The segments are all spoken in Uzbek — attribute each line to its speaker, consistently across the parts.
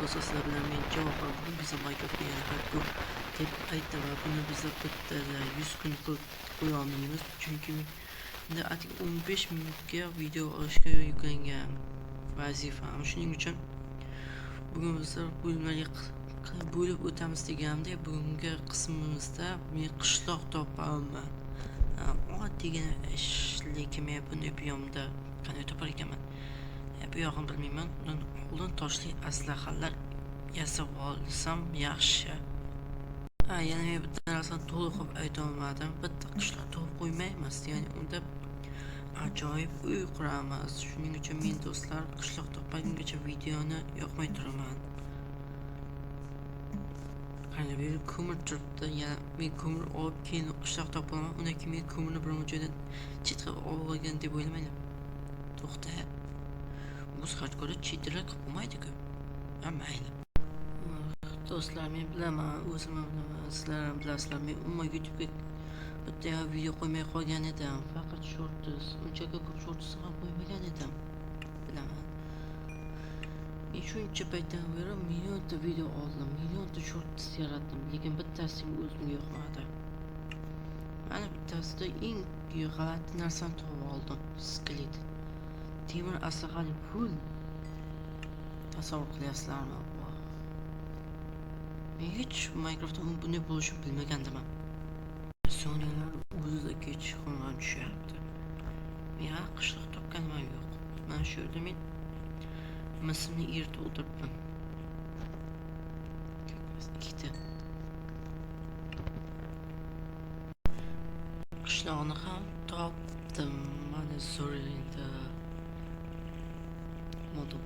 Speaker 1: bo'lsa sizlar bilan men javob bugün biza Minecraftga yana qaytib deb aytdim va buni biza bitta 100 kun qilib qo'ya olmaymiz, chunki endi atik 15 minutga video olishga yuklangan vazifam. Shuning uchun bugun bizlar bo'limlarga bo'lib o'tamiz deganimda, bugungi qismimizda men qishloq topaman. Oddiygina ish, lekin men buni bu yoqda qanday topar ekanman? Bu yoqni bilmayman. Qo'ldan toshli aslahalar yasab olsam yaxshi. Yana men bitta narsani to'liq qilib ayta olmadim. Bitta qishloq topib qo'ymaymiz, ya'ni unda ajoyib uy quramiz. Shuning uchun men do'stlar qishloq topmagungacha videoni yoqmay turaman. Qani bu ko'mir turibdi, yana men ko'mir olib keyin qishloq topaman. Undan keyin men ko'mirni biron joydan chetlab olib olgan deb o'ylamayman. To'xta. O'zga ko'ra chetirib bo'lmaydi-ku. Mayli. Do'stlar, men bilaman, o'zim bilaman, sizlar ham bilasizlar. Men umuman YouTube'ga bitta video qo'ymay qolgan edim. Faqat shorts, unchaga ko'p shorts ham qo'ymagan edim. Bilaman. Men shuncha paytdan beri millionta video oldim, millionta shorts yaratdim, lekin bittasi o'zimga yoqmadi. Mana bittasida eng g'alati narsani topib oldim. Skelet. Temir aslahali pul. Tasavvur qilyapsizlarmi? Men hech Minecraftda bunday bo'lishini bilmagandim. Soniyalar o'zida kechqurun tushyapti. Men hali qishloq topganim yo'q. Mana shu yerda men misni eritib o'tiribman. Ikkita. Qishloqni ham topdim. Mana zo'rinda modim.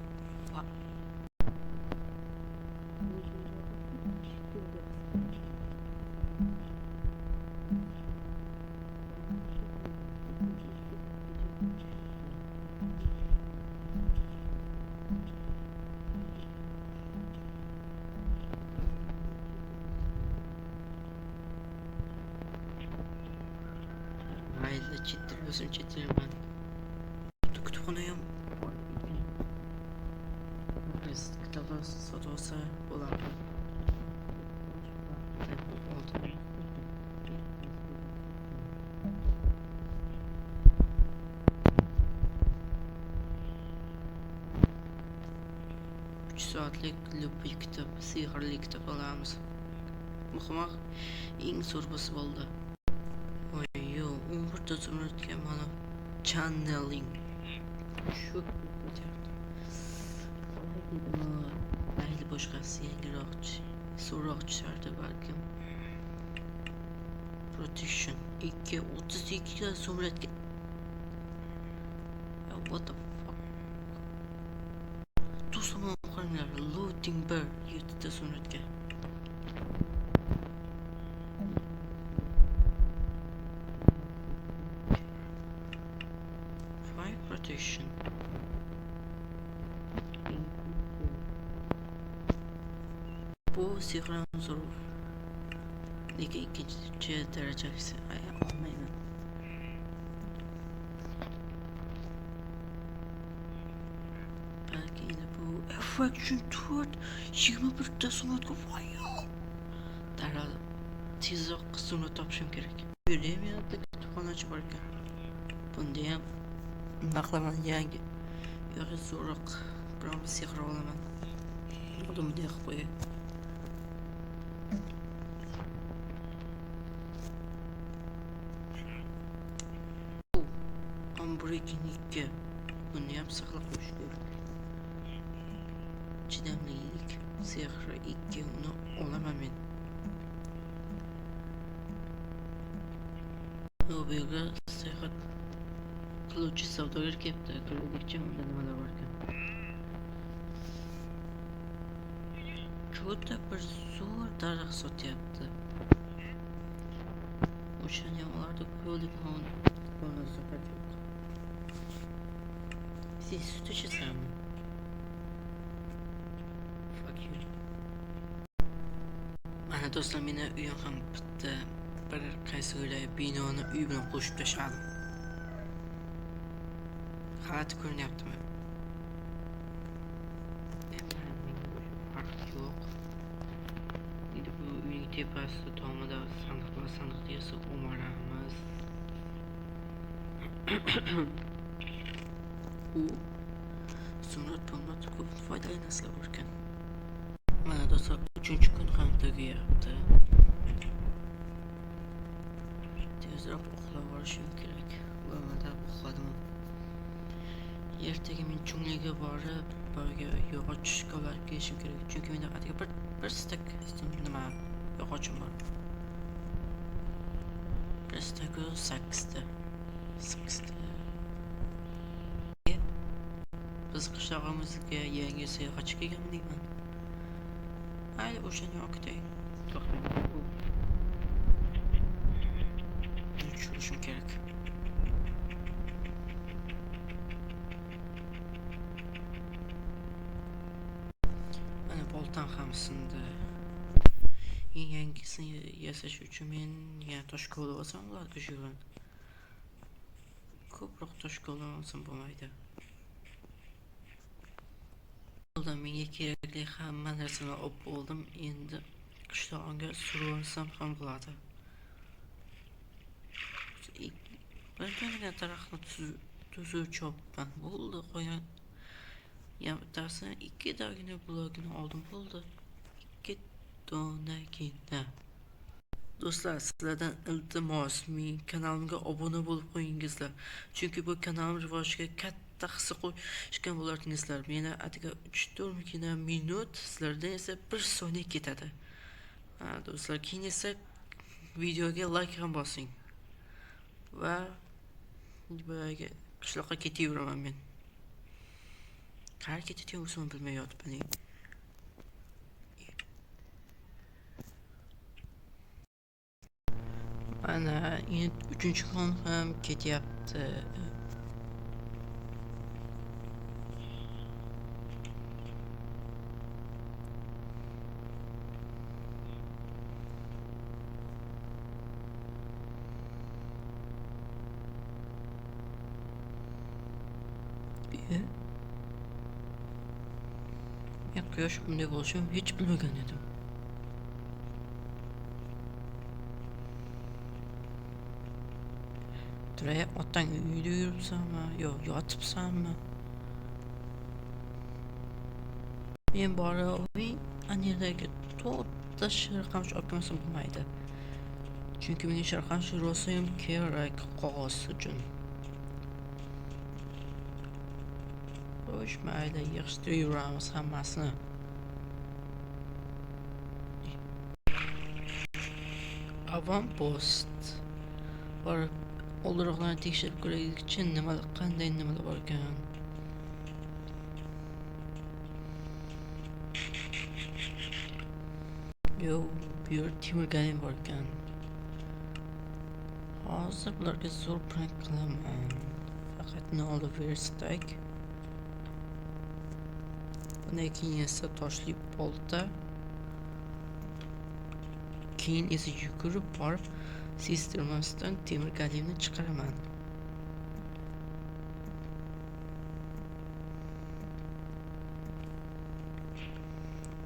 Speaker 1: Mayli, chetirmasam chetirman. Kutubxona ham kitoblar sotib olsa bo'lardi. Soatlik lupil kitob, sehrli kitob olamiz. Muhimi eng zo'r bo'lsa bo'ldi. Voy-yo, 11 ta so'mratga mana channeling. Shu mayli, boshqasi yangiroq, zo'roq chiqardi balkim. Protection 32 ta so'mratga. What the fuck? Do'stlar, qaranglar, loading bar 7 ta so'mratga. Protection. Bu sihran zo'r. Lekin ikkinchi darajasi olmayman. Balki bu Faction 4 21 ta so'mga voyo. Darhol tezroq qismini topishim kerak. Bu yerda ham kutubxonachi bor ekan. Bunda ham naqlaman yangi yoki zo'roq biron bir sehr olaman. Odamni qilib qo'yay. Ambrikinikka buni ham saqlab qo'yish kerak. Chidamlilik sehri 2 uni olaman men. Bu yerga sehr qiluvchi savdogar kelibdi. Ko'raylikchi unda nimalar bor ekan. Ko'ta bir zo'r daraxt sotyapti. O'shani ham ularda ko'lik ham bo'lmasa qachon. Siz sut ichasizmi? Fuck you. Mana do'stlar, meni uyim ham bitta bir qaysi binoni uy bilan qo'shib tashladim. G'alati ko'rinyaptimi? tepasida tomida sandiq desa umaramiz. U Zumrad bo'lmadi, ko'p foydali narsalar bor ekan. Mana do'stlar, 3-kun ham tugayapti. Tezroq uxlab olishim kerak. Bo'lmada uxladim. Ertaga men junglega borib, birga yog'och shikolar kelishim kerak. Chunki menda atigi bir stak nima yog'ochim bor. Bir stak 8 ta. Biz qishlog'imizga yangi sayohatchi kelgan deyman. Ayni o'shani yoqday. Tushirishim kerak. Mana boltam ham sindi. Yangisini yasash uchun men yana tosh qo'lib olsam bo'ladi shu yerdan. Ko'proq tosh qo'lib olsam bo'lmaydi. Menga kerakli hamma narsani olib bo'ldim. Endi qishlog'imga surib olsam ham bo'ladi. Birinchi daraxtni tuzib chopman. Bo'ldi, qo'yan. Ya bittasini 2 dagina blogini oldim, bo'ldi. 2 donagina. Do'stlar, sizlardan iltimos, men kanalimga obuna bo'lib qo'yingizlar. Chunki bu kanalim rivojiga katta hissa qo'shgan bo'lardingizlar. Meni atiga 3-4 minut, sizlardan esa 1 soniya ketadi. Do'stlar, keyin esa videoga like ham bosing. Va buraya qishloqqa ketaveraman men. Qayerga ketayotsam bilmay yotibman. Mana endi 3-kun ham ketyapti. Ya quyosh bunday bo'lishini hech bilmagan edim. Turaya otang uyda yuribsanmi yo yotibsanmi? Men borib anerdagi to'rtta shirqamch olib kelmasam bo'lmaydi. Chunki menga shirqamch rosa ham kerak qog'oz uchun. Xo'sh, mayli, yig'ishtiramiz hammasini. Avampost. Borib o'ldiroqlarni tekshirib ko'raylik, qanday nimalar bor ekan. Yo, bu yer temir galim bor ekan. Hozir bularga zo'r prank qilaman. Faqat nolda verstak. Bundan keyin esa toshli bolta. Keyin esa yugurib borib sistirmasdan temir galimni chiqaraman.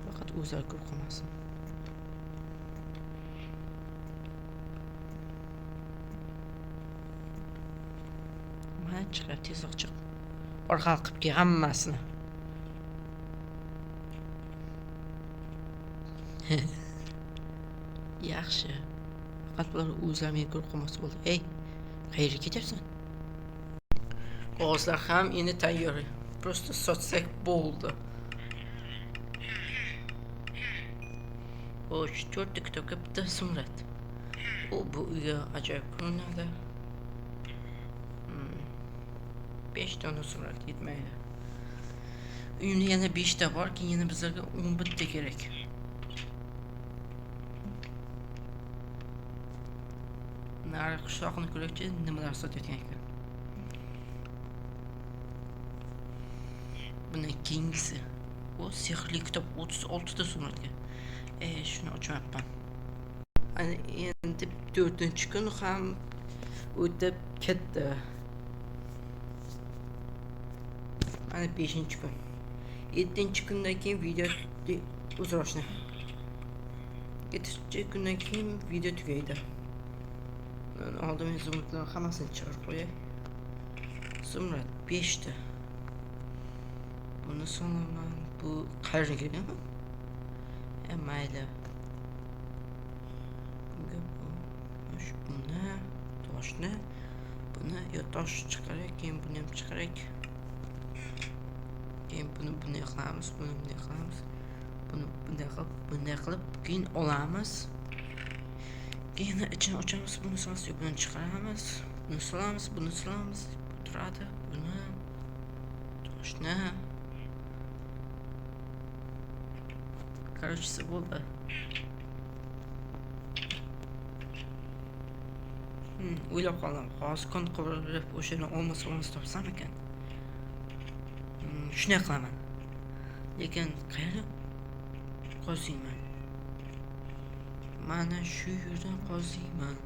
Speaker 1: Faqat o'zar ko'rib qolmasin. Mana chiqar, tezroq chiq. Orqa qilib kel hammasini. Yaxshi. Faqat bular o'zlariga ko'rib qolmasa bo'ldi. Ey, qayerga ketyapsan? Qog'ozlar ham endi tayyor. Prosta sotsak bo'ldi. Xo'sh, 4 kitobga bitta Zumrad. Bu uyga ajoyib ko'rinadi. 5 dona Zumrad yetmaydi. Uyimda yana 5 ta bor, keyin yana bizlarga 11 ta kerak. Nari qishloqni ko'rakchi nimalar sotayotgan ekan. Buni keyingisi. O sehrli kitob 36 ta Zumradga. Shuni ochmayapman. Ana endi 4-kun ham o'tib ketdi. Ana 5-kun. 7-kundan keyin video uzroshni. yetişecek gündən keyin video tugaydi. Aldığım zümrütlerin hammasını çıkarıp koyayım. Zümrüt 5'ti. Bunu sonra bu qayerga kelgan? Mayli. Buni toshni, buni yo tosh chiqarak, keyin buni ham chiqarak. Keyin buni bunday qilamiz, buni bunday qilamiz. Buni bunday qilib, keyin olamiz. Keyin ichini ochamiz, buni solamiz, buni chiqaramiz. Buni solamiz, buni solamiz. Bu turadi. Buni toshni. Короче, bo'ldi. O'ylab qoldim. Hozir kun qilib o'shani olmasa topsam ekan. Shunday qilaman. Lekin qayerda qoziyman? Mana shu yerdan qoziyman.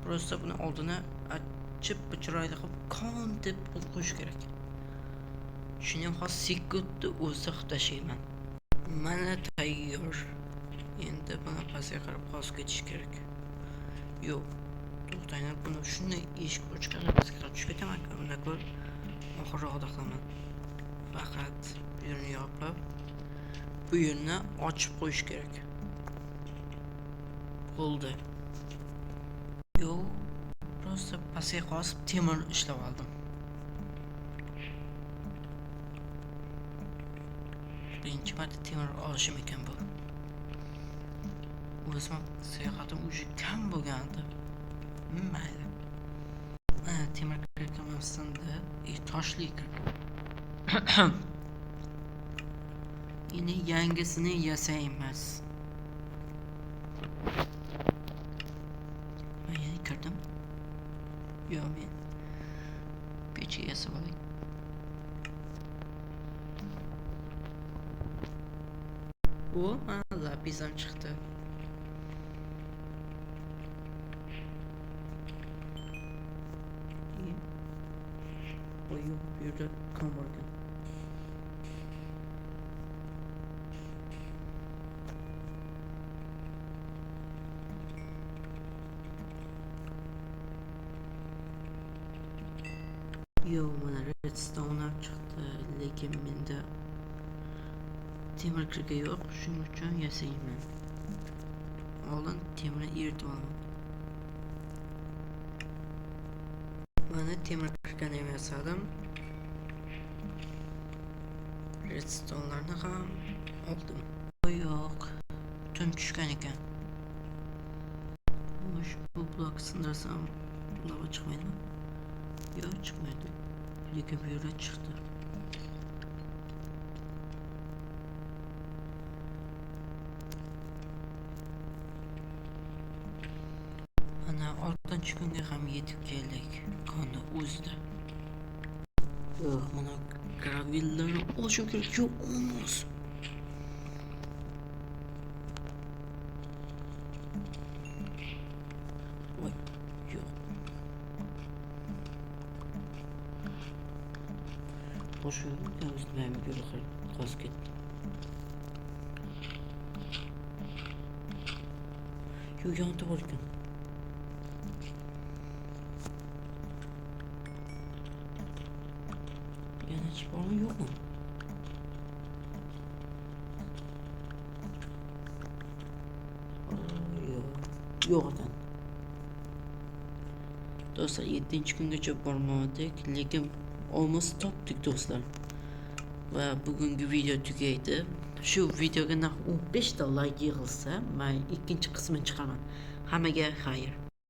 Speaker 1: Prosta buni oldina achib chiroyli qilib kon deb qo'yish kerak. Shuni hozir sekundni o'zida tashlayman. Mana tayyor. Endi buni pastga qarab qozib ketish kerak. Yo'q. To'xtanglar, buni shunday eshik ochganlar pastga qarab tushib ketaman. Unda ko'r oxirroqda qilaman. Faqat bu yerni yopib, bu yerni ochib qo'yish kerak. Bo'ldi. Yo'q, prosta pastga qosib temir ishlab oldim. Birinchi marta temir olishim ekan bu. O'zim sayohatim уже kam bo'lgandi. Mayli. Mana temir kirkamasidan toshli kirdim. Yine yangisini yasaymiz. Ben yeni kirdim. Yo'q, men pechi yasab olayım. O, lapisam çıktı. Boyu bir de kan varken. Yo, mana redstone çıktı, lekin menda temir kirga yo'q, shuning uchun yasayman. Oldin temirni eritib olaman. Mana temir kirgani ham yasadim. Redstone'larni ham oldim. Yo'q, tun tushgan ekan. Bu blok sindirsam lava chiqmaydimi? Yo'q, chiqmaydi. Lekin bu yerga chiqdi. Ana 6-chi kunga ham yetib keldik. Qonni o'zida. Mana gravillarni olishim kerak. Yo'q, olmaz. Voy, yo'q. Boşu o'zimga göre qolib ketdi. Yo'q, yonib olgan. Yana hiç falan yok mu? Yok adam. Dostlar 7. güngacha bormadik, lekin almost topdik do'stlar. Va bugungi video tugaydi. Shu videoga 15 ta like yig'ilsa, men ikkinchi qismini chiqaraman. Hammaga xayr.